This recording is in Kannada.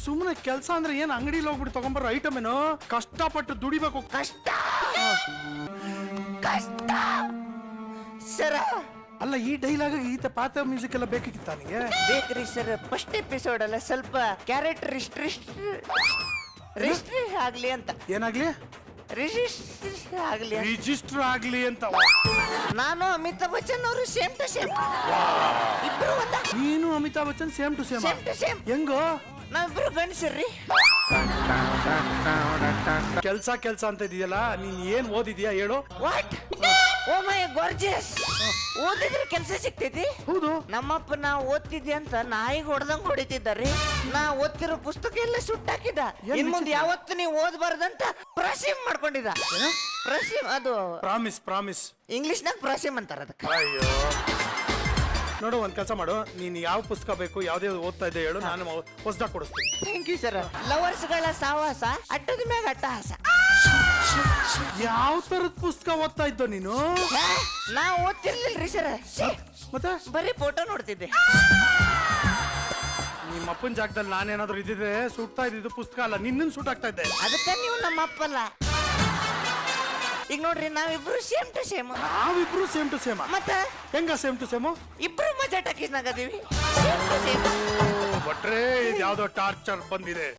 ಸುಮ್ಮನೆ ಕೆಲಸ ಅಂದ್ರೆ ಏನ್ ಅಂಗಡಿಲಿ ಹೋಗ್ಬಿಟ್ಟು ತಗೊಂಬರೋ ಐಟಮ್ ಏನು? ಕಷ್ಟಪಟ್ಟು ದುಡಿಬೇಕು. ಕಷ್ಟ ಕಷ್ಟ ಸರ. ಅಲ್ಲ, ಈ ಡೈಲಾಗ್ ಈತ ಪಾತ್ರ ಮ್ಯೂಸಿಕ್ ಎಲ್ಲ ಬೇಕಿತ್ತ ನನಗೆ? ಬೇಕ್ರಿ ಸರ್. ಫಸ್ಟ್ ಎಪಿಸೋಡ್ ಅಲ್ಲ, ಸ್ವಲ್ಪ ಕ್ಯಾರೆಕ್ಟರ್ ರಿಜಿಸ್ಟ್ರಿ ಆಗ್ಲಿ ಅಂತ. ಏನಾಗ್ಲಿ? ರಿಜಿಸ್ಟ್ರಿ ಆಗ್ಲಿ ಅಂತ. ರಿಜಿಸ್ಟರ್ ಆಗ್ಲಿ ಅಂತ. ನಾನು ಅಮಿತಾಬ್ ಬಚ್ಚನ್ ಅವರು ಸೇಮ್ ಟು ಸೇಮ್. ಇಬ್ರು ಒಂದ. ನೀನು Amitabh Bachchan same to same. Same to same. ಹೆಂಗೋ? ನಾವಿಬ್ರು ಗಂಡಸರ್ರಿ. ಕೆಲ್ಸ ಅಂತ ಇದೆಯಲ್ಲ, ನೀನ್ ಏನ್ ಓದಿದ್ಯಾ ಹೇಳು? ವಾಟ್? Oh my gorgeous. ಓದಿದ್ರೆ ಕೆಲಸ ಸಿಗ್ತೈತಿ? ಹೌದು. ನಮ್ಮಪ್ಪ ನಾ ಓದ್ತಿದ್ದೆ ಅಂತ ನಾಯಿಗೆ ಹೊಡೆದಂಗ್ ಹೊಡಿತಿದ್ದಾರಿ. ನಾ ಓದ್ತಿರೋ ಪುಸ್ತಕ ಎಲ್ಲ ಸುಟ್ಟಾಕಿದ. ಇನ್ ಮುಂದೆ ಯಾವತ್ತು ನೀವು ಓದ್ಬಾರ್ದಂತ ಪ್ರಾಸಿಮ್ ಮಾಡ್ಕೊಂಡಿದ್ದ. ಪ್ರಾಸಿಮ್ ಅದು ಪ್ರಾಮಿಸ್ ಇಂಗ್ಲಿಷ್ನಾಗ ಪ್ರಾಸಿಮ್ ಅಂತಾರ ಅದಕ್ಕೆ. ಅಯ್ಯೋ, ನೋಡು, ಒಂದ್ ಕೆಲಸ ಮಾಡು, ನೀನ್ ಯಾವ ಪುಸ್ತಕ ಬೇಕು, ಯಾವ್ದೇ ಓದ್ತಾ ಇದ್ದೆ ಹೇಳು, ನಾನು ಹೊಸದಾಗ ಕೊಡಿಸ್ತೀನಿ. Thank you sir. ಲವರ್ಸ್ಗಳ ಸಾವಾಸ, ಅಟ್ಟದ ಮ್ಯಾಗ ಅಟ್ಟಹಾಸ. ಯಾವ ತರದ ಪುಸ್ತಕ ಓದ್ತಾ ಇದ್ದೋ ನೀನು? ನಾ ಓದ್ತಿರ್ಲಿಲ್ರಿ ಸರ್. ಮತ್ತೆ ಬರೀ ಫೋಟೋ ನೋಡ್ತಿದ್ದೆ. ನಿಮ್ಮ ಅಪ್ಪನ ಜಾಗದಲ್ಲಿ ನಾನೇನಾದ್ರೂ ಇದ್ದಿದ್ರೆ ಸುಟ್ತಾ ಇದ್ದಿದ್ದು ಪುಸ್ತಕ ಅಲ್ಲ, ನಿನ್ನನ್ ಸುಟ್ ಆಗ್ತಾ ಇದ್ದೆ. ಅದಕ್ಕೆ ನೀವು ನಮ್ಮ ಅಪ್ಪಲ್ಲ. ಈಗ ನೋಡ್ರಿ, ನಾವಿಬ್ರು ಸೇಮ್ ಟು ಸೇಮ್. ನಾವಿಬ್ರು ಸೇಮ್ ಟು ಸೇಮ್. ಮತ್ತೆ ಹೆಂಗ ಸೇಮ್ ಟು ಸೇಮ್? ಇಬ್ರು ಮಜಾ ಟಾಕೀಸ್ನಾಗ ಅದೀವಿ. Same to same. ಬಟ್ರೆ ಇದು ಯಾವ್ದೋ ಟಾರ್ಚರ್ ಬಂದಿದೆ.